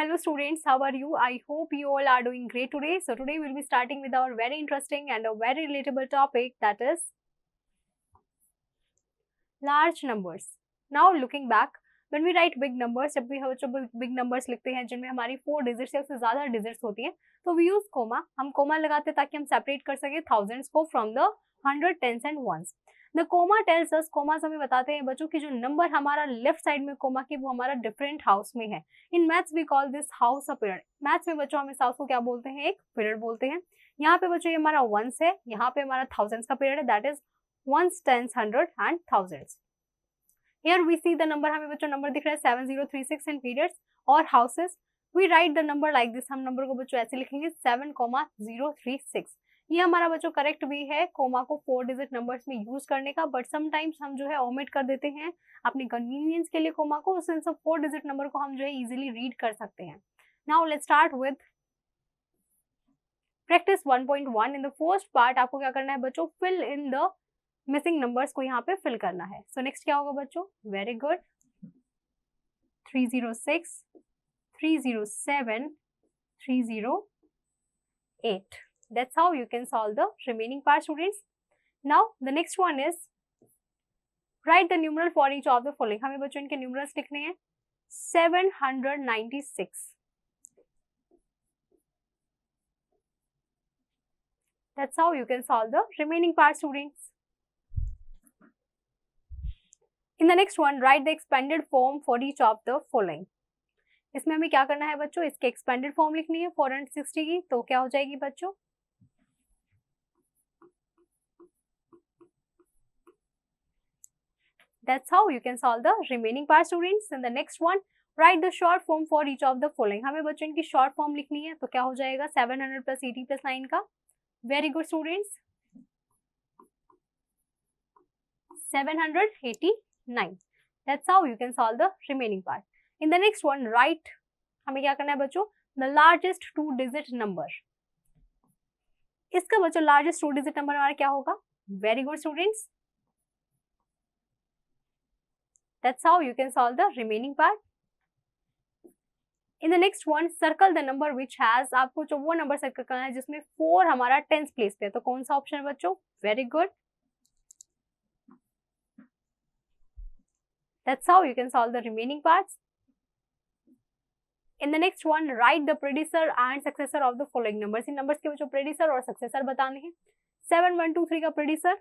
Hello students, how are you? I hope you all are doing great today. So today we'll be starting with our very interesting and a very relatable topic, that is large numbers. Now looking back, when we write big numbers, जब भी हम जो big numbers लिखते हैं जिनमें हमारी 4 digits या उससे ज़्यादा digits होती हैं, तो we use comma. हम comma लगाते हैं ताकि हम separate कर सके thousands को from the 100, tens and ones. The comma tells us, commas हमें बताते हैं बच्चों कि जो नंबर हमारा लेफ्ट साइड में comma की वो हमारा डिफरेंट हाउस में है. In maths we call this house a period. Maths में बच्चों हम इस हाउस को क्या बोलते हैं? एक पीरियड बोलते हैं. यहाँ पे बच्चों ये हमारा वंस है, यहाँ पे हमारा थाउजेंड्स का पीरियड है, that is ones, tens, hundred and thousands. Here we see the number, हमें बच्चों नंबर दिख रहा है 7036 इन पीरियड्स और houses. We write the number like this, हम नंबर को बच्चों ऐसे लिखेंगे 7,036. ये हमारा बच्चों करेक्ट भी है कोमा को 4 डिजिट नंबर्स में यूज करने का, बट समटाइम्स हम जो है ओमिट कर देते हैं अपनी कन्वीनियंस के लिए कोमा को. उस सेंस ऑफ 4 डिजिट नंबर को हम जो है इजीली रीड कर सकते हैं. Now let's start with practice 1.1. In the first part आपको क्या करना है बच्चों? Fill in the missing numbers को यहाँ पे फिल करना है. सो नेक्स्ट क्या होगा बच्चों? Very good. 306, 307, 308. That's how you can solve the remaining part, students. Now the next one is write the numeral for each of the following. हमें बच्चों इनके numerals लिखने हैं. 796. That's how you can solve the remaining part, students. In the next one, write the expanded form for each of the following. इसमें हमें क्या करना है बच्चों? इसके एक्सपेंडेड फॉर्म लिखनी है 460 की. तो क्या हो जाएगी बच्चों? That's how you can solve the remaining part, students. In the next one, write the short form for each of the following. हमें बच्चों इनकी शॉर्ट फॉर्म लिखनी है. तो क्या हो जाएगा? 700 plus 80 plus 9 का. Very good students, 789. That's how you can solve the remaining part. In the next one, write, हमें क्या करना है बच्चों? The largest 2 digit number. इसका बच्चों largest 2 digit number हमारा क्या होगा? Very good students. That's how you can solve the remaining part. In the next one, circle the number which has, आपको जो वो नंबर सर्कल करना है जिसमें 4 हमारा 10th प्लेस पे है. तो कौन सा ऑप्शन है बच्चों? Very good. That's how you can solve the remaining parts. In the next one, write the predecessor and successor of the following numbers. In numbers के बच्चों predecessor और successor बताने हैं. 7123 का predecessor.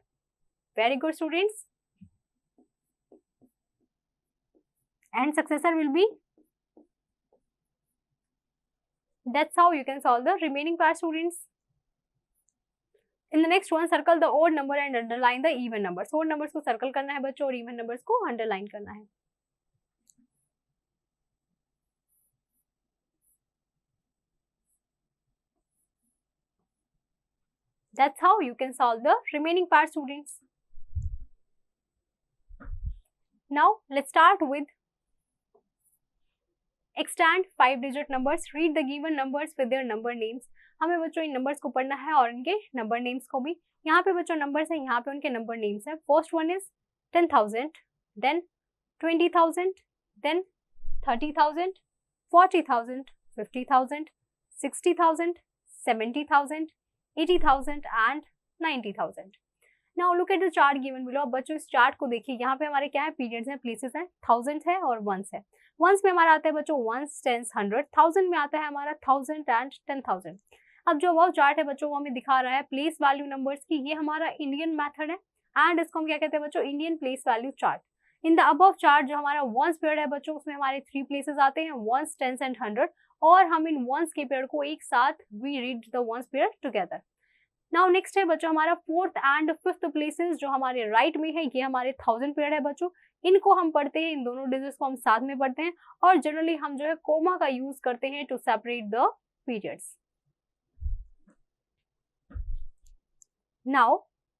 Very good students. And successor will be. That's how you can solve the remaining part, students. In the next one, circle the odd number and underline the even numbers. Odd numbers को circle करना है बच्चों और even numbers को underline करना है. That's how you can solve the remaining part, students. Now let's start with extant 5 digit numbers. Read the given numbers with their number names. हमें बच्चों इन नंबर्स को पढ़ना है और इनके नंबर नेम्स को भी. यहाँ पे बच्चों नंबर्स हैं, यहाँ पे उनके नंबर नेम्स हैं. First one is 10,000, then 20,000, then 30,000, 40,000, 50,000, 60,000, 70,000, 80,000 and 90,000. Now look at the chart given below. अब बच्चों इस चार्ट को देखिए, यहाँ पे हमारे क्या है? पीरियड्स हैं, प्लेसेस हैं, थाउजेंड है और वंस है. वंस में हमारा आता है बच्चों वंस, टेंस, हंड्रेड. थाउजेंड में आता है हमारा थाउजेंड एंड 10,000. अब जो वो चार्ट है बच्चों वो हमें दिखा रहा है प्लेस वैल्यू नंबर्स की. ये हमारा इंडियन मेथड है एंड इसको हम क्या कहते हैं बच्चों? Indian place value chart. In the above chart जो हमारा वंस पीरियड है बच्चों, उसमें हमारे 3 प्लेसेस आते हैं, वंस, टेंस एंड हंड्रेड. और हम इन वंस के पीरियड को एक साथ we read the ones period together. Now next है बच्चों हमारा 4th एंड 5th प्लेसेस जो हमारे राइट में है. ये हमारे 1000 पीरियड है बच्चों. इनको हम पढ़ते हैं, इन दोनों डिजिट्स को हम साथ में पढ़ते हैं और जनरली हम जो है कोमा का यूज करते हैं to separate the periods. Now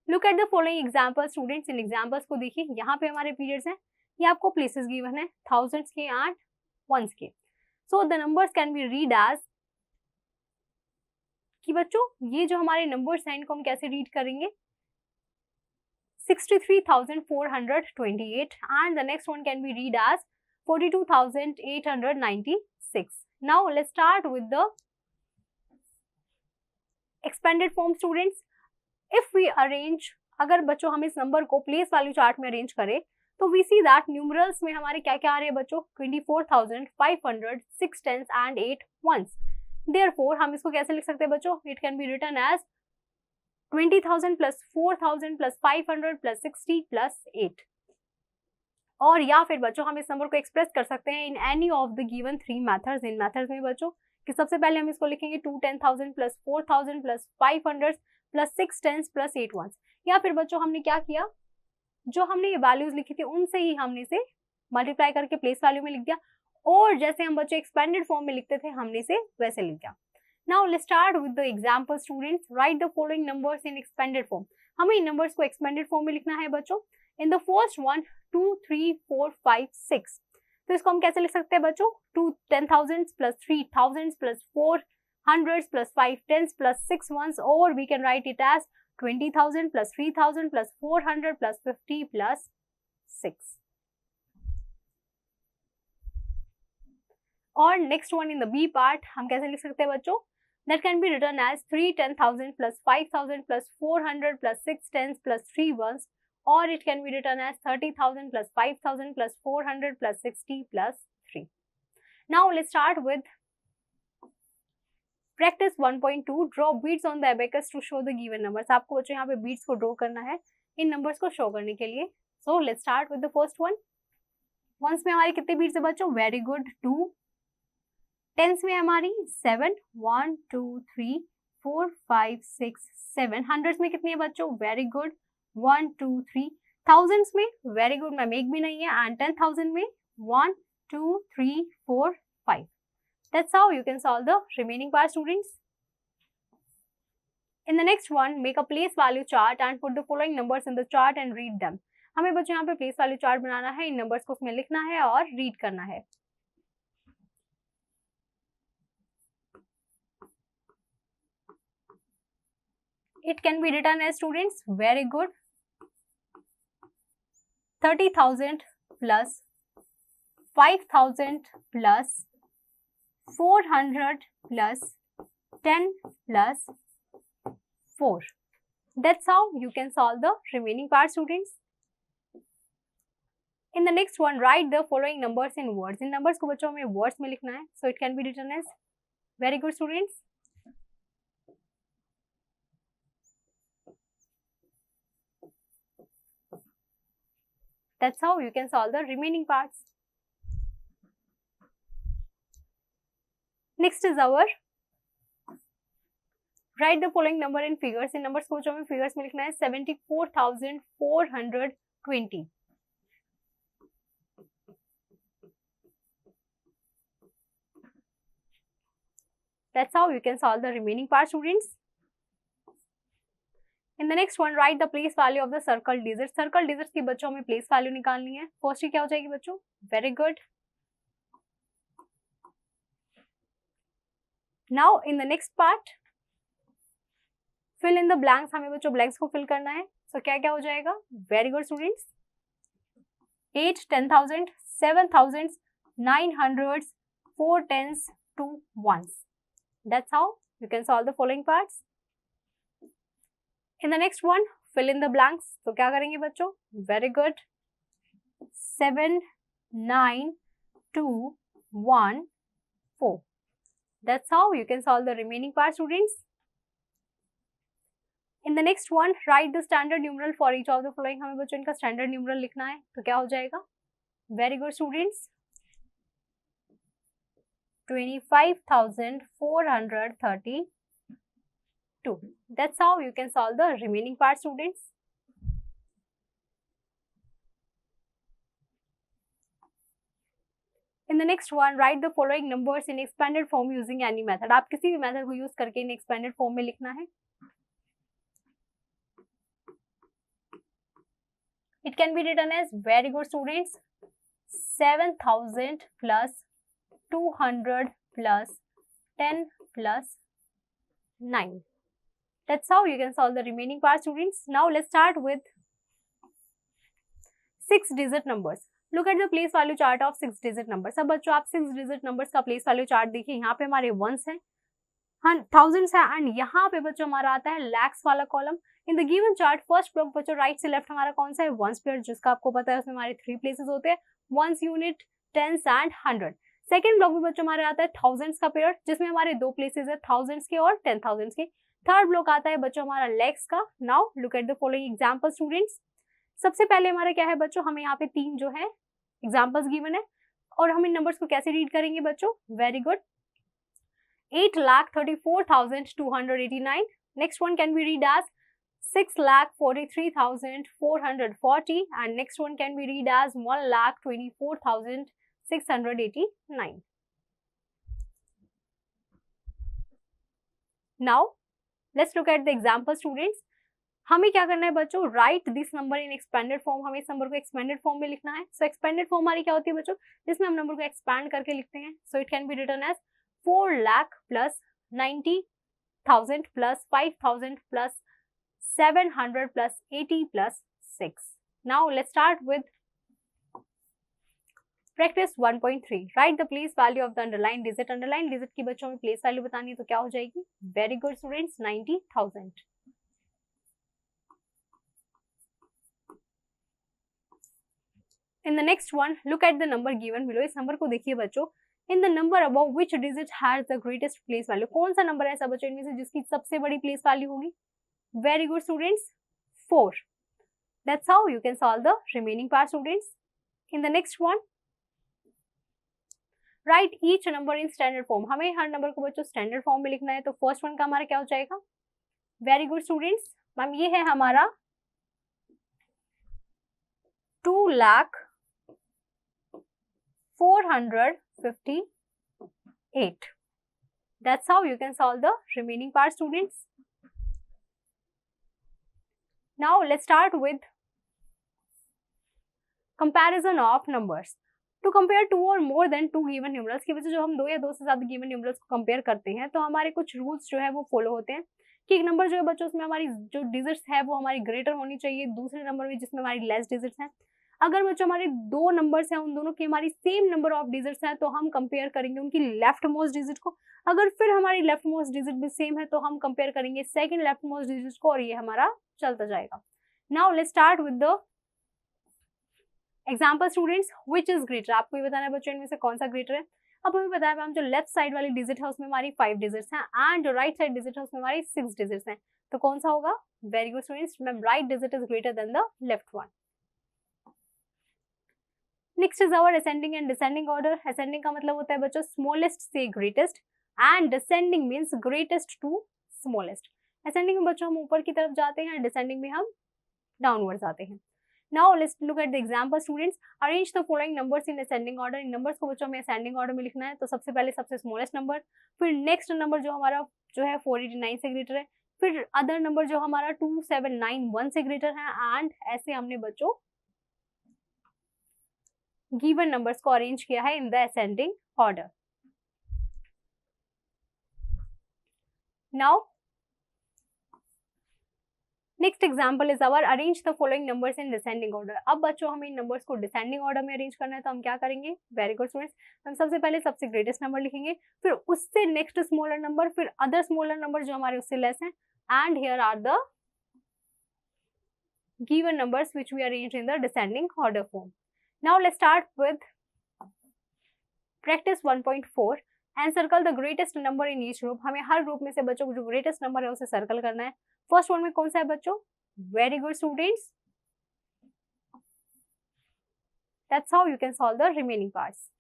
look at the following example, students. इन एग्जांपल्स को देखिए, यहाँ पे हमारे पीरियड्स हैं, ये आपको प्लेसेस गिवन है थाउजेंड्स के एंड वंस के. So the numbers can be read as कि बच्चों ये जो हमारे नंबर्स हैं इनको हम कैसे रीड करेंगे? 63,428 and the next one can be read as 42,896. Now let's start with the expanded form students. If we arrange, अगर बच्चों हम इस नंबर को प्लेस वैल्यू चार्ट में अरेंज करें तो वी सी दैट न्यूमरल्स में हमारे क्या क्या आ रहे हैं बच्चों, 24,500, 6 टेंस एंड 8 वंस. देयरफॉर हम इसको कैसे लिख सकते हैं बच्चों, it can be written as 20,000 plus 4,000 plus 500 plus 60 plus 8. और या फिर बच्चों हम इस नंबर को एक्सप्रेस कर सकते हैं in any of the given 3 methods. In methods में बच्चों कि सबसे पहले हम इसको लिखेंगे 2 10,000 plus 4,000 plus 500 plus 6 tens plus 8 ones. या फिर बच्चों हमने क्या किया, जो हमने ये वैल्यूज लिखी थी उनसे ही हमने इसे मल्टीप्लाई करके प्लेस वैल्यू में लिख दिया, और जैसे हम बच्चों एक्सपेंडेड फॉर्म में लिखते थे हमने इसे वैसे लिख दिया. Now let's start with the example students. Right the following numbers in expanded form. हमें इन नंबर्स को एक्सपेंडेड फॉर्म में लिखना है बच्चों. इन द फर्स्ट वन 2 3 4 5 6. तो इसको हम कैसे लिख सकते हैं बच्चों, 2 10,000 plus 3,000 plus 4 hundreds plus 5 tens plus 6 ones, और we can write it as 20,000 plus 3,000 plus 400 plus 50 plus 6. और next one in the B part हम कैसे लिख सकते हैं बच्चों, that can be written as 3 10,000 plus 5,000 plus 400 plus 6 tens plus 3 ones, or it can be written as 30,000 plus 5,000 plus 400 plus 60 plus 3. Now let's start with practice 1.2. draw beads on the abacus to show the given numbers. आपको बच्चों यहाँ पे beads को draw करना है इन numbers को show करने के लिए. So let's start with the first one. Ones में हमारी कितने beads है बच्चों, very good 2. टेंस में हमारी 7 1 2 3 4 5 6 7. हंड्रेड्स में कितनी है बच्चों, वेरी गुड 1 2 3. थाउजेंड्स में वेरी गुड मैम एक भी नहीं है. एंड 10,000 में 1 2 3 4 5. That's how you can solve the remaining part students. In the next one, make a place value chart and put the following numbers in the chart and read them. हमें बच्चों यहाँ पे place value chart बनाना है, इन numbers को उसमें लिखना है और read करना है. It can be written as students, very good, 30,000 plus 5,000 plus 400 plus 10 plus 4. That's how you can solve the remaining part students. In the next one, write the following numbers in words. In numbers को बच्चों हमें words में लिखना है. So it can be written as, very good students, that's how you can solve the remaining parts. Next is our write the following number in figures. In numbers को जो हमें figures में लिखना है 74,420. That's how you can solve the remaining part students. In the next one, write the place value of the circle digits. Circle digits की बच्चों हमें place value निकालनी है. फर्स्ट क्या हो जाएगी बच्चों, very good. Now in the next part, fill in the blanks. हमें बच्चों blanks को fill करना है. So क्या क्या हो जाएगा, very good students, 8 10,000 7,000 900 4 tens 2 ones. That's how you can solve the following parts. In the next one, fill in the blanks. तो क्या करेंगे बच्चों, very good, 7 9 2 1 4. That's how you can solve the remaining part students. In the next one, write the standard numeral for each of the following. हमें बच्चों इनका standard numeral लिखना है. तो क्या हो जाएगा, very good students, 25,432. That's how you can solve the remaining part students. In the next one, write the following numbers in expanded form using any method. आप किसी भी मेथड को यूज करके इन expanded form में लिखना है. It can be written as, very good students, 7,000 plus 200 plus 10 plus 9. That's how you can solve the remaining part students. Now let's start with 6 digit numbers. Look at the place value chart of 6 digit number. सब बच्चों आप 6 digit numbers का place value chart देखिए, यहाँ पे हमारे once है, thousands है, एंड यहाँ पे बच्चों हमारा आता है लैक्स वाला column. In the given chart first block बच्चों राइट से लेफ्ट हमारा कौन सा है, वंस पेयर, जिसका आपको पता है उसमें हमारे 3 प्लेसेस होते हैं, ones, unit, tens and 100। Second block में बच्चों हमारे आता है थाउजेंड्स का पेयर, जिसमें हमारे 2 प्लेसेस है, थाउजेंड्स के और 10,000 के। थर्ड ब्लॉक आता है बच्चों हमारा लैक्स का। Now look at the following example students. सबसे पहले हमारा क्या है बच्चों, हमें यहाँ पे 3 जो है एग्जांपल्स गिवन है, और हम इन नंबर्स को कैसे रीड करेंगे बच्चों, very good, 8,34,289. Next one can be read as 6,43,440, and next one can be read as 1,24,689. Now let's look at the example students. हमें क्या करना है बच्चों, right this number in expanded form, हमें इस नंबर को एक्सपेंडेड फॉर्म में लिखना है। सो एक्सपेंडेड फॉर्म हमारी क्या होती है बच्चों, जिसमें हम नंबर को एक्सपैंड करके लिखते हैं। So it can be written as 4 lakh plus 90,000 plus 5,000 plus 700 plus 80 plus 6। Now let's start with practice 1.3। Write the place value of the underline digit. Underline digit की बच्चों में प्लेस वैल्यू बतानी है, तो क्या हो जाएगी, very good students, 90,000। In the next one, look at the number given below। इस नंबर को देखिए बच्चों, in the number above which digit has the greatest place value। कौन सा नंबर है ऐसा बच्चों इनमें से जिसकी सबसे बड़ी प्लेस वैल्यू होगी, very good students, 4। That's how you can solve the remaining part students। In the next one, write each number in standard form। हमें हर नंबर को बच्चों स्टैंडर्ड फॉर्म में लिखना है। तो फर्स्ट वन का हमारा क्या हो जाएगा, वेरी गुड स्टूडेंट्स, मैम ये है हमारा 2,458। That's how you can solve the remaining part students। Now let's start with comparison of numbers। To compare two or more than two given numerals की वजह, जो हम 2 या 2 से ज्यादा given numerals को कंपेयर करते हैं, तो हमारे कुछ रूल्स जो है वो फॉलो होते हैं कि एक नंबर जो है बच्चों उसमें हमारी जो डिजिट्स है वो हमारी ग्रेटर होनी चाहिए दूसरे नंबर में जिसमें हमारी लेस डिजिट्स हैं। अगर बच्चों हमारे 2 नंबर्स हैं, उन दोनों की हमारी सेम नंबर ऑफ डिजिट्स हैं, तो हम कंपेयर करेंगे उनकी लेफ्ट मोस्ट डिजिट को। अगर फिर हमारी लेफ्ट मोस्ट डिजिट भी सेम है, तो हम कंपेयर करेंगे सेकंड लेफ्ट मोस्ट डिजिट को, और ये हमारा चलता जाएगा। Now let's start with the example students, which is greater. आपको ये बताना है बच्चों इनमें से कौन सा ग्रेटर है। अब हमें बताया मैम जो लेफ्ट साइड वाली डिजिट है उसमें हमारी 5 डिजिट्स हैं, एंड जो राइट साइड डिजिट है उसमें हमारी 6 डिजिट्स हैं, तो कौन सा होगा, very good students, ma'am right digit is greater than the left one. Next is our ascending and descending order. Ascending का मतलब होता है बच्चों स्मॉलेस्ट से greatest, and descending means greatest to smallest. Ascending में बच्चों हम ऊपर की तरफ जाते हैं, डिसेंडिंग में हम डाउनवर्ड जाते हैं। Now let's look at the example students। Arrange the following numbers in ascending order। In numbers को बच्चों में ascending order में लिखना है। तो सबसे पहले सबसे स्मॉलेस्ट नंबर, फिर नेक्स्ट नंबर जो हमारा जो है 489 से ग्रेटर है, फिर अदर नंबर जो हमारा 2791 से ग्रेटर है, एंड ऐसे हमने बच्चों गिवन नंबर्स को अरेंज किया है in the ascending order। Now next example is our arrange the following numbers in descending order. अब बच्चों हमें इन नंबर्स को डिसेंडिंग ऑर्डर में अरेंज करना है, तो हम क्या करेंगे, वेरी गुड स्टूडेंट्स, हम सबसे पहले सबसे ग्रेटेस्ट नंबर लिखेंगे, फिर उससे नेक्स्ट स्मॉलर नंबर, फिर अदर स्मॉलर नंबर जो हमारे उससे लेस हैं, and here are the given numbers which we arrange in the descending order form. Now let's start with practice 1.4 and circle the greatest number in each group. हमें हर group में से बच्चों को जो ग्रेटेस्ट नंबर है उसे सर्कल करना है। फर्स्ट वन में कौन सा है बच्चों, very good students, that's how you can solve the remaining parts.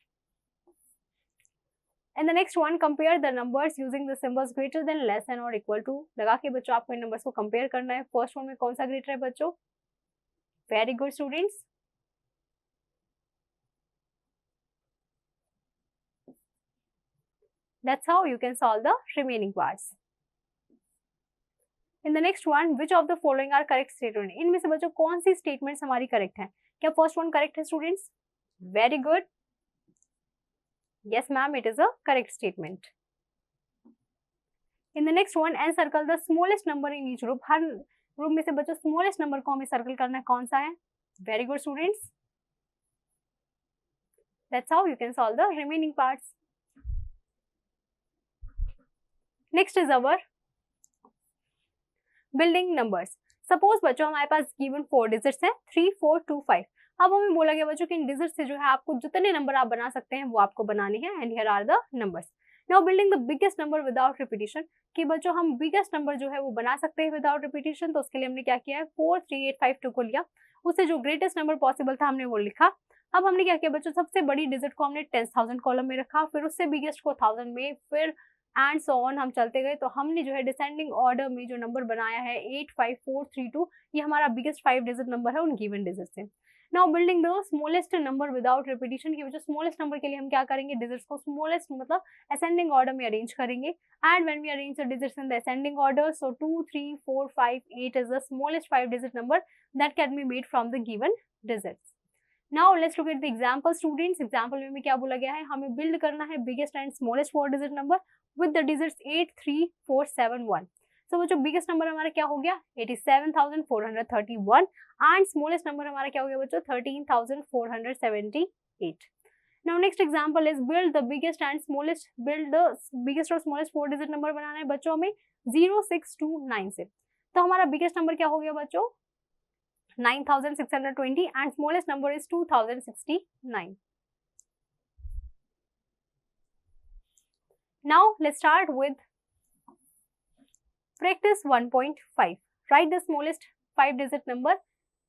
And the next one, compare the numbers using the symbols greater than, less than और इक्वल टू लगा के बच्चों आपको इन नंबर्स को कंपेयर करना है। फर्स्ट वन में कौन सा ग्रेटर है बच्चों, very good students, that's how you can solve the remaining parts। In the next one, which of the following are correct statement। इनमें से बच्चों कौन सी स्टेटमेंट्स हमारी करेक्ट है। क्या फर्स्ट वन करेक्ट है students, very good, yes ma'am, it is a correct statement. In the next one, and circle the smallest number in each group. Her group में से बच्चों स्मॉलेस्ट नंबर को हमें circle करना है, कौन सा है, very good students, That's how you can solve the remaining parts. Next is our building numbers. Suppose बच्चों हमारे पास गिवन 4 डिजिट्स हैं 3, 4, 2, 5. अब हमें बोला गया बच्चों कि इन डिजिट से जो है आपको जितने नंबर आप बना सकते हैं वो आपको बनाने हैं. And here are the numbers. Now building the biggest number without repetition. कि बच्चों हम बिगेस्ट नंबर जो है वो बना सकते हैं विदाउट रिपीटिशन. तो उसके लिए हमने क्या किया है 4, 3, 8, 5, 2 को लिया. उससे जो ग्रेटेस्ट नंबर पॉसिबल था हमने वो लिखा. अब हमने क्या किया बच्चों सबसे बड़ी डिजिट को हमने 10,000 कॉलम में रखा, फिर उससे बिगेस्ट को 1000 में, फिर एंड सो ऑन हम चलते गए. तो हमने जो है डिसेंडिंग ऑर्डर में जो नंबर बनाया है 8, 5, 4, 3, 2, ये हमारा बिगेस्ट 5 डिजिट नंबर है उन गिवन डिजिट से. Now building the smallest number without repetition. की वजह स्मॉलेस्ट नंबर के लिए हम क्या करेंगे डिजिट्स को स्मॉलेस्ट मतलब असेंडिंग ऑर्डर में अरेंज करेंगे. And when we arrange the digits in the ascending order, so 2, 3, 4, 5, 8 is the smallest 5 digit number that can be made from the given digits. Now let's look at the example students. Example में क्या बोला गया है, हमें build करना है biggest and smallest 4 digit number with the digits 8, 3, 4, 7, 1. So वो जो बिगेस्ट नंबर हमारा क्या हो गया 87,431 एंड स्मॉलेस्ट नंबर हमारा क्या हो गया बच्चों 13,478. Now next example is build the biggest and smallest. build the biggest और smallest 4 digit नंबर बनाना है बच्चों हमें 0, 6, 2, 9 से. तो हमारा बिगेस्ट नंबर क्या हो गया बच्चों 9,620 and smallest number is 2,069. Now let's start with practice 1.5. Write the smallest 5 digit number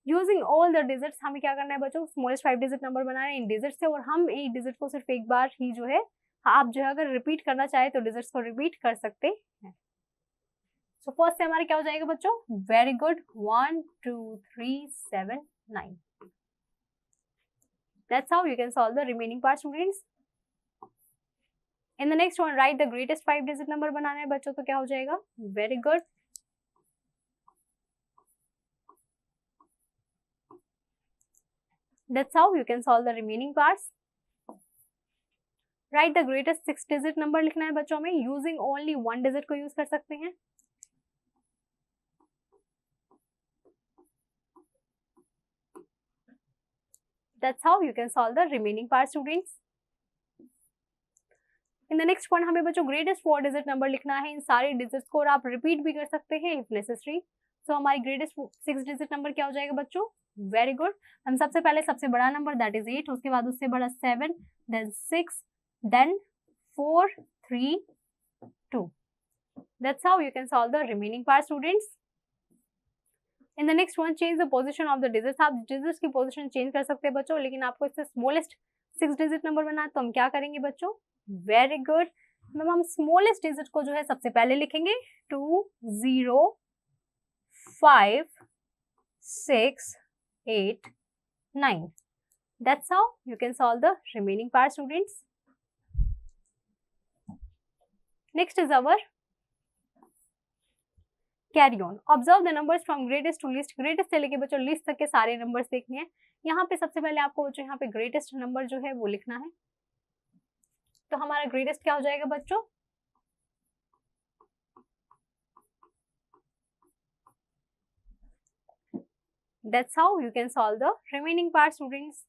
using all the digits. हमें क्या करना है बच्चों smallest 5 digit number बनाना है इन डिजिट से. और हम एक डिजिट को सिर्फ एक बार ही जो है आप जो है अगर रिपीट करना चाहे तो डिजिट्स को रिपीट कर सकते हैं. सो फर्स्ट से हमारा क्या हो जाएगा बच्चों very good 1, 2, 3, 7, 9. That's how you can solve the remaining part students. In the next one write the greatest 5 digit number बनाना है बच्चों. तो क्या हो जाएगा very good that's how you can solve the remaining parts. write the greatest 6 digit number लिखना है बच्चों में using only 1 digit को यूज कर सकते हैं. that's how you can solve the remaining part students. In the next one हमें बच्चों ग्रेटेस्ट 4 डिजिट नंबर लिखना है इन सारे डिजिट्स को और आप रिपीट भी कर सकते हैं इफ नेसेसरी. सो हमारी ग्रेटेस्ट 6 डिजिट नंबर क्या हो जाएगा बच्चों वेरी गुड. हम सबसे पहले सबसे बड़ा नंबर दैट इज 8, उसके बाद उससे बड़ा 7, then 6, then 4, 3, 2. That's how you can solve the remaining part students. In the next one change the position of the digits. आप डिजिट्स की पोजीशन चेंज कर सकते हैं बच्चों, लेकिन आपको इससे स्मॉलेस्ट 6 डिजिट नंबर बनाना तो हम क्या करेंगे बच्चों वेरी गुड. मैम हम स्मॉलेस्ट डिजिट को जो है सबसे पहले लिखेंगे 2, 0, 5, 6, 8, 9. That's how you can solve the remaining part students. Next is our carry on. Observe the numbers from greatest to least. greatest से लेके बच्चों least तक के सारे नंबर्स देखने हैं. यहाँ पे सबसे पहले आपको बच्चों यहाँ पे ग्रेटेस्ट नंबर जो है वो लिखना है. तो हमारा ग्रेटेस्ट क्या हो जाएगा बच्चों that's how you can solve the remaining part students.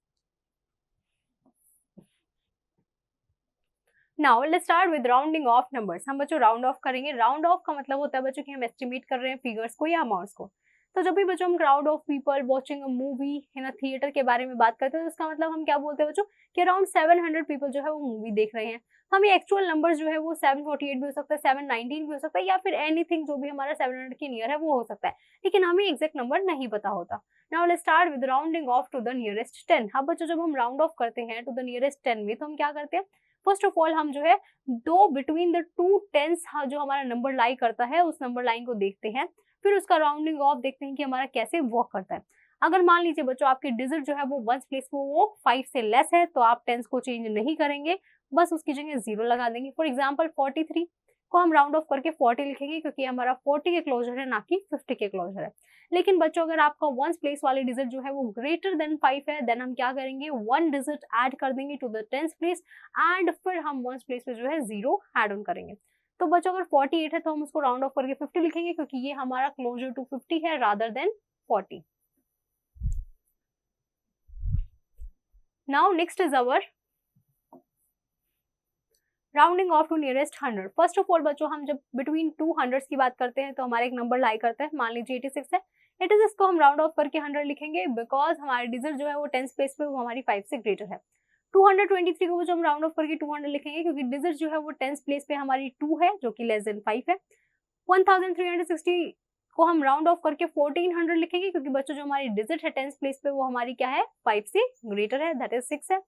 Now let's start with rounding off numbers. हम बच्चों राउंड ऑफ करेंगे. राउंड ऑफ का मतलब होता है बच्चों कि हम एस्टिमेट कर रहे हैं फिगर्स को या अमाउंट्स को. तो जब भी बच्चों हम crowd of people watching a movie in a theatre के बारे में बात करते हैं तो उसका मतलब हम क्या बोलते हैं बच्चों कि अराउंड 700 पीपल जो है वो मूवी देख रहे हैं. हमें एक्चुअल नंबर जो है वो 748 भी हो सकता है, 719 भी हो सकता है, या फिर एनीथिंग जो भी हमारा 700 के नियर है वो हो सकता है, लेकिन हमें एग्जैक्ट नंबर नहीं पता होता. Now let's start with rounding off to the nearest 10. अब बच्चों जब हम राउंड ऑफ करते हैं टू द नियरेस्ट 10 में तो हम क्या करते हैं फर्स्ट ऑफ ऑल हम जो है दो बिटवीन द 2 टेंस जो हमारा नंबर लाई करता है उस नंबर लाइन को देखते हैं, फिर उसका राउंडिंग ऑफ देखते हैं कि हमारा कैसे वर्क करता है. अगर मान लीजिए बच्चों आपकी डिजिट जो है वो 1 प्लेस में वो 5 से लेस है तो आप टेंस को चेंज नहीं करेंगे, बस उसकी जगह 0 लगा देंगे. फॉर एग्जाम्पल 43 को हम राउंड ऑफ करके 40 लिखेंगे क्योंकि हमारा 40 के क्लोजर है ना कि 50 के क्लोजर है. लेकिन बच्चों अगर आपका 1 प्लेस वाली डिजिट जो है वो ग्रेटर देन 5 है देन हम क्या करेंगे 1 डिजिट ऐड कर देंगे to the 10th place and फिर हम 1 प्लेस पे जो है 0 ऐड ऑन करेंगे. तो बच्चों अगर 48 है तो हम उसको राउंड ऑफ करके 50 लिखेंगे क्योंकि ये हमारा क्लोजर टू 50 है rather than 40. Now next is our rounding off to nearest 100। First of all बच्चों, हम जब बिटवीन 2 हंड्रेड्स की बात करते हैं तो हमारा एक नंबर लाई करता है, मान लीजिए 86 है, इट इज इसको हम राउंड ऑफ करके 100 लिखेंगे बिकॉज हमारे डिजिट जो है वो 10th प्लेस पे वो हमारी 5 से ग्रेटर है। 223 को जो हम राउंड ऑफ करके 200 लिखेंगे क्योंकि डिजिट जो है वो 10th प्लेस पे हमारी 2 है जो कि लेस देन 5 है। 1360 को हम राउंड ऑफ करके 1400 लिखेंगे क्योंकि बच्चों जो हमारी डिजिट है 10th प्लेस पे वो हमारी क्या है, 5 से ग्रेटर है, दैट इज 6 है।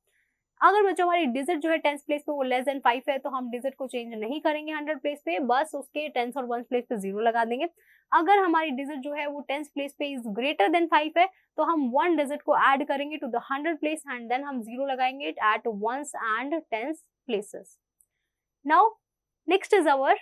अगर बच्चों हमारी डिजिट जो है 10th प्लेस पे वो लेस देन 5 है तो हम डिजिट को चेंज नहीं करेंगे 100 प्लेस पे, बस उसके 10th और 1st प्लेस पे 0 लगा देंगे। अगर हमारी डिजिट जो है वो 10th प्लेस पे इज ग्रेटर देन 5 है तो हम 1 डिजिट को ऐड करेंगे to the 100 place and then हम 0 लगाएंगे at 1st and 10th places. Now next is our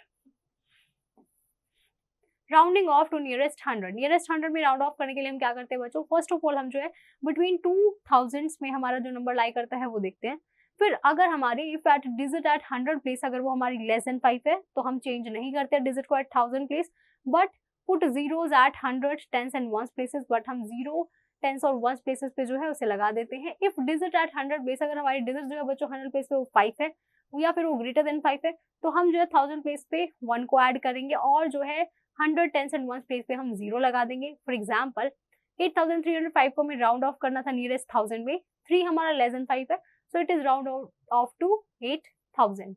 rounding off to nearest 100। Nearest 100 में राउंड ऑफ करने के लिए हम क्या करते हैं बच्चों, फर्स्ट ऑफ ऑल हम जो है बिटवीन 2000s में हमारा जो नंबर लाई करता है वो देखते हैं। फिर अगर हमारी if at digit at 100 place अगर वो हमारी लेस देन 5 है तो हम चेंज नहीं करते डिजिट को at 1000 place, but put zeros at 100 10s and 1s places, but हम 0 10s और 1s प्लेसेस पे जो है उसे लगा देते हैं। इफ डिजिट एट 100 प्लेस अगर हमारी डिजिट जो है बच्चों 100 प्लेस पे वो 5 है या फिर वो ग्रेटर देन 5 है तो हम जो है 1000 प्लेस पे 1 को ऐड करेंगे और जो है 100 10s एंड 1s प्लेस पे हम 0 लगा देंगे। फॉर एग्जाम्पल 8305 को हमें राउंड ऑफ करना था नियरेस्ट 1000 में, 3 हमारा लेस देन 5 है so it is round off to 8000।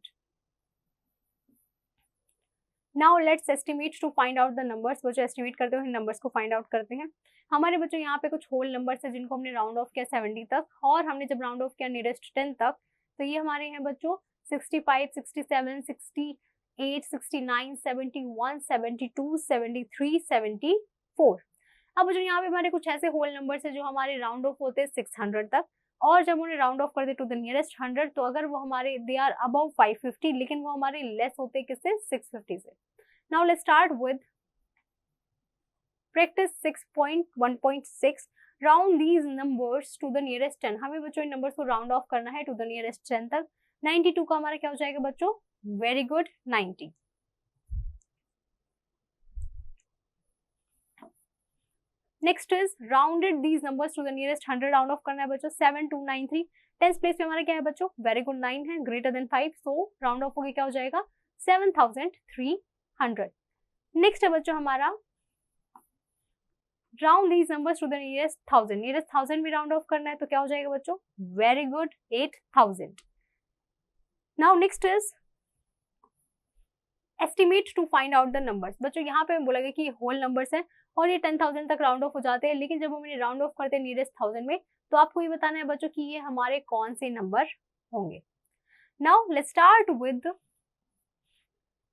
Now let's estimate to find out the numbers. बच्चों एस्टिमेट करते हुए नंबर्स को फाइंड आउट करते हैं। हमारे बच्चों यहाँ पे कुछ होल नंबर्स है जिनको हमने राउंड ऑफ किया 70 तक और हमने जब राउंड ऑफ किया नियरेस्ट 10 तक तो ये हमारे हैं बच्चों 65 67 68 69 71 72 73 74। अब बच्चों यहाँ पे हमारे कुछ ऐसे होल नंबर्स है जो हमारे राउंड ऑफ होते हैं 600 तक और जब उन्हें राउंड ऑफ कर दे टू द नियरेस्ट 100 तो अगर वो हमारे दे आर अबव 550 लेकिन वो हमारे लेस होते हैं किससे, 650 से। Now let's start with practice 6.1.6 round these numbers to the nearest 10। हमें बच्चों इन नंबर्स को राउंड ऑफ करना है टू द नियरेस्ट 10 तक। 92 का हमारा क्या हो जाएगा बच्चों, very good, 90। Next is rounded these numbers to the nearest 100। Round off करना है बच्चों 7293। 10th प्लेस पे हमारा क्या है बच्चों, वेरी गुड, 9 है, greater than 5 so round off होके क्या हो जाएगा 7300। नेक्स्ट है बच्चों हमारा round these numbers to the nearest 1000। Nearest 1000 भी राउंड ऑफ करना है तो क्या हो जाएगा बच्चों, very good, 8000। Now next is estimate to find out the numbers. बच्चों यहाँ पे बोला गया कि होल नंबर्स हैं और ये 10,000 तक राउंड ऑफ हो जाते हैं लेकिन जब हम इन्हें राउंड ऑफ करते हैं नियरेस्ट 1000 में तो आपको ये बताना है बच्चों कि ये हमारे कौन से नंबर होंगे। Now let's start with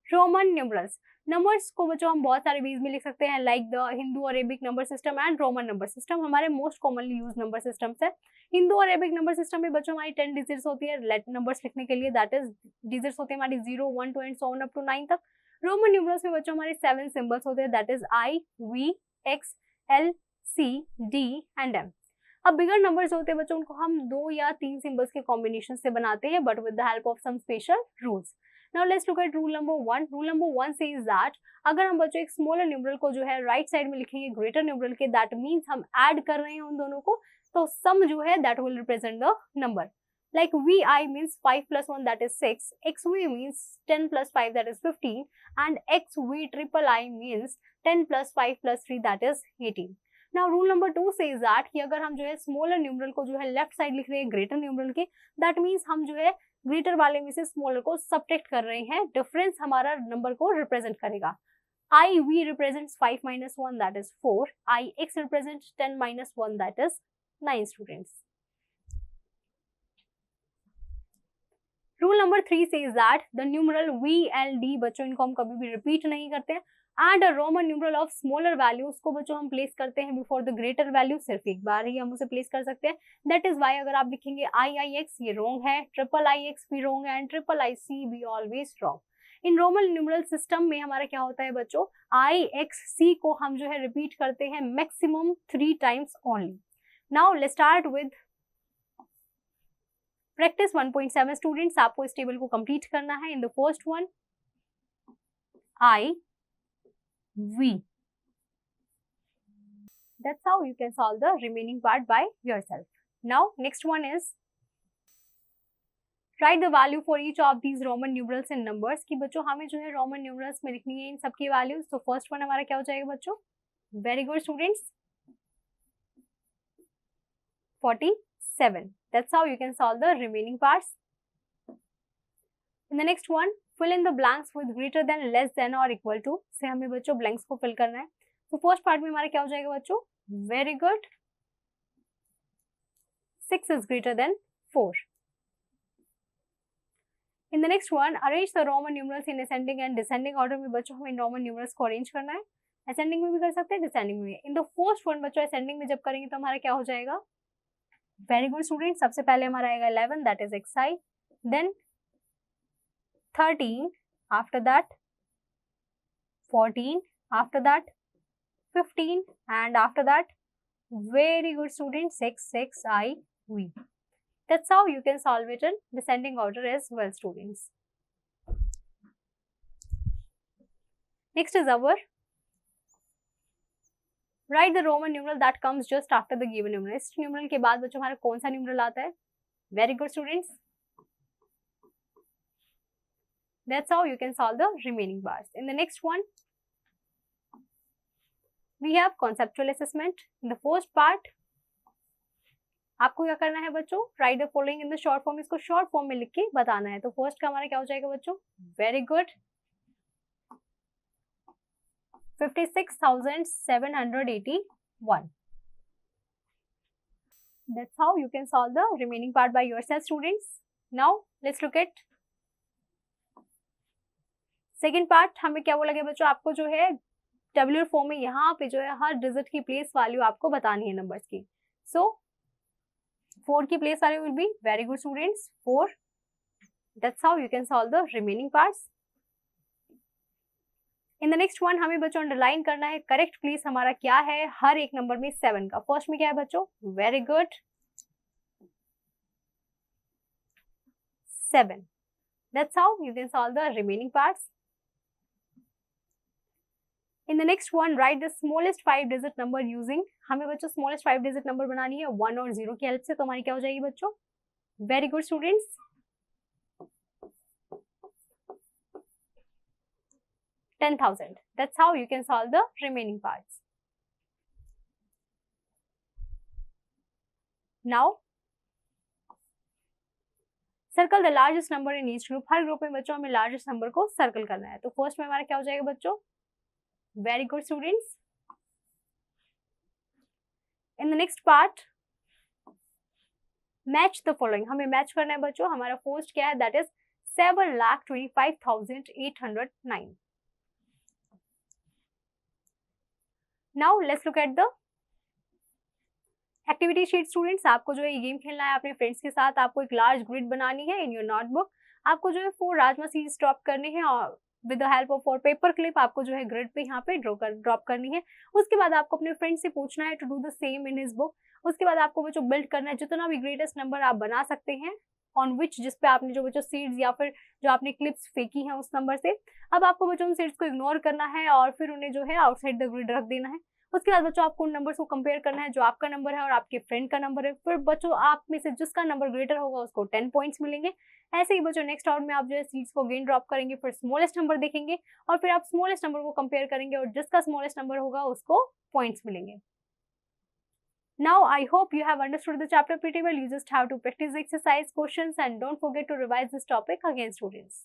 Roman numerals. Numbers को बच्चों हम बहुत सारे वेज में लिख सकते हैं like the Hindu Arabic number system and Roman number system. हमारे most commonly use number systems है। हिंदू अरेबिक नंबर सिस्टम में बच्चों हमारी 10 डिजिट्स होती है नंबर्स लिखने के लिए, दैट इज डिजिट्स होते हैं हमारी 0 1 2 and so on up to 9 तक। रोमन न्यूमरल्स में बच्चों हमारे 7 सिंबल्स होते हैं, that is I, V, X, L, C, D and M। अब बिगर नंबर्स होते हैं बच्चों उनको हम 2 या 3 सिंबल्स के कॉम्बिनेशन से बनाते हैं but with the help of some special rules. Now let's look at rule number 1। Rule number 1 says that अगर हम बच्चों एक स्मॉलर न्यूमरल को जो है राइट साइड में लिखेंगे ग्रेटर न्यूमरल के, दैट मीन्स हम ऐड कर रहे हैं उन दोनों को तो सम जो है that will represent the number. Like VI means 5 plus 1 that is 6, XV means 10 plus 5 that is 15 and XV triple I means 10 plus 5 plus 3 that is 18. Now rule number 2 says that कि अगर हम जो है स्मॉलर न्यूमरल को जो है left side लिख रहे हैं ग्रेटर न्यूमरल के, दैट मीन्स हम जो है ग्रेटर वाले में से स्मॉलर को सबट्रैक्ट कर रहे हैं, डिफरेंस हमारा नंबर को रिप्रेजेंट करेगा। IV represents 5 minus 1 that is 4, IX represents 10 minus 1 that is 9 students. Rule number 3 says that the numeral VLD बच्चों इनको हम कभी भी रिपीट नहीं करते हैं and a Roman numeral of smaller value उसको बच्चों हम प्लेस करते हैं बिफोर द ग्रेटर वैल्यू, सिर्फ एक बार ही हम उसे प्लेस कर सकते हैं। दैट इज वाई अगर आप लिखेंगे IIX ये रॉन्ग है, ट्रिपल IX भी रॉन्ग है एंड ट्रिपल IC भी always wrong. In Roman numeral system में हमारा क्या होता है बच्चों, IXC को हम जो है रिपीट करते हैं maximum 3 times only. Now let's start with practice 1.7। Students आपको इस टेबल को कंप्लीट करना है। In the first one I, V. That's how you can solve the remaining part by yourself. Now next one is right the value for each of these Roman numerals in numbers, कि बच्चों हमें जो है Roman numerals में लिखनी है इन सबकी values. तो फर्स्ट वन हमारा क्या हो जाएगा बच्चों, very good students, 47. That's how you can solve the remaining parts. In the next one, fill in the blanks with greater than, less than or equal to से हमें बच्चों blanks को fill करना है। तो फर्स्ट पार्ट में हमारा क्या हो जाएगा बच्चों, very good, 6 is greater than 4. In the next one, arrange the Roman numerals in ascending and descending order में बच्चों हमें Roman numerals को arrange करना है। ascending में भी कर सकते हैं, descending में भी। in the first one बच्चों ascending में जब करेंगे तो हमारा क्या हो जाएगा, वेरी गुड स्टूडेंट, सबसे पहले हमारा आएगा 11, that is xi, then 13, after that 14, after that 15 and after that very good student 6xi. That's how you can solve it in descending order as well, students. Next is our write the Roman numeral that comes just after the given numeral. इस numeral के बाद बच्चों हमारा कौन सा numeral आता है, very good students. That's how you can solve the remaining parts. In the next one, we have conceptual assessment. In the first part, आपको क्या करना है बच्चों, right the following in the short form, इसको short form में लिख के बताना है। तो फर्स्ट का हमारा क्या हो जाएगा बच्चों, very good, 56,781. That's how you can solve the remaining part by yourself, students. Now let's look at second part. हमें क्या बोला गया बच्चों, आपको जो है टेबुलर फॉर्म में यहाँ पे जो है हर डिजिट की प्लेस वैल्यू आपको बतानी है नंबर्स की। सो 4 की place value will be, very good students, 4. That's how you can solve the remaining parts. In the next one हमें बच्चों अंडरलाइन करना है करेक्ट प्लेस हमारा क्या है हर एक नंबर में 7 का। फर्स्ट में क्या है बच्चों, very good, 7. That's how you can solve the remaining parts. In the next one, write the smallest 5-digit number using, हमें बच्चों smallest 5-digit number बनानी है 1 और 0 की हेल्प से। तो हमारी क्या हो जाएगी बच्चों, very good students, 10,000. That's how you can solve the remaining parts. Now, circle the largest number in each group. Her group में बच्चों हमें largest number को सर्कल करना है। तो फर्स्ट में हमारा क्या हो जाएगा बच्चों, very good students. In the next part, match the following, हमें मैच करना है बच्चों। हमारा फर्स्ट क्या है, that is 7,25,809. Now let's look at the activity sheet. Students, आपको जो है ये गेम खेलना है अपने फ्रेंड्स के साथ। आपको एक लार्ज ग्रिड बनानी है इन योर नोटबुक। आपको जो है 4 राजमा सीड्स ड्रॉप करने हैं और with the help of 4 paper clip आपको जो है ग्रिड पे यहाँ पे ड्रॉप करनी है। उसके बाद आपको अपने फ्रेंड से पूछना है to do the same in his book. उसके बाद आपको बच्चों बिल्ड करना है जितना भी ग्रेटेस्ट नंबर आप बना सकते हैं ऑन विच, जिसपे आपने जो बच्चों सीड्स या फिर जो आपने क्लिप्स फेंकी हैं उस नंबर से। अब आपको बच्चों उन सीड्स को इग्नोर करना है और फिर उन्हें जो है आउटसाइड द ग्रिड रख देना है। उसके बाद बच्चों आपको उन नंबर्स को कंपेयर करना है जो आपका नंबर है और आपके फ्रेंड का नंबर है। फिर बच्चों आप में से जिसका नंबर ग्रेटर होगा उसको 10 पॉइंट्स मिलेंगे। ऐसे ही बच्चों नेक्स्ट राउंड में आप जो है सीड्स को अगेन ड्रॉप करेंगे, फिर स्मॉलेस्ट नंबर देखेंगे और फिर आप स्मॉलेस्ट नंबर को कंपेयर करेंगे और जिसका स्मॉलेस्ट नंबर होगा उसको पॉइंट्स मिलेंगे। Now I hope you have understood the chapter pretty well. You just have to practice the exercise questions and don't forget to revise this topic again, students.